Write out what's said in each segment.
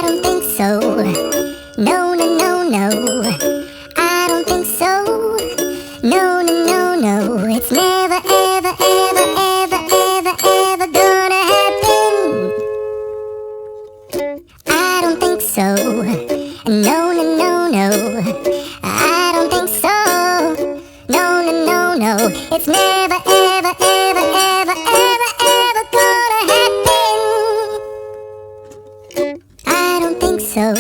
don't think so. No, no, no, no. I don't think so. No, no, no, no. It's never, ever, ever, ever, ever, ever gonna happen. I don't think so. No, no, no, no. I don't think so. No, no, no, no. It's never, ever, ever, ever, ever, ever gonna happen. I don't think so.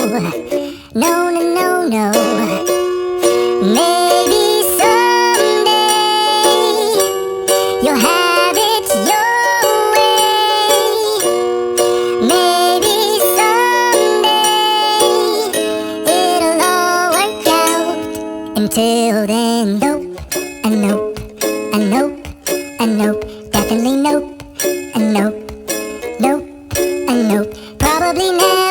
No, no, no, no. Maybe someday you'll have it your way. Maybe someday it'll all work out. Until then, nope, a nope, a nope, a nope, definitely nope, a nope, nope, a nope, probably never.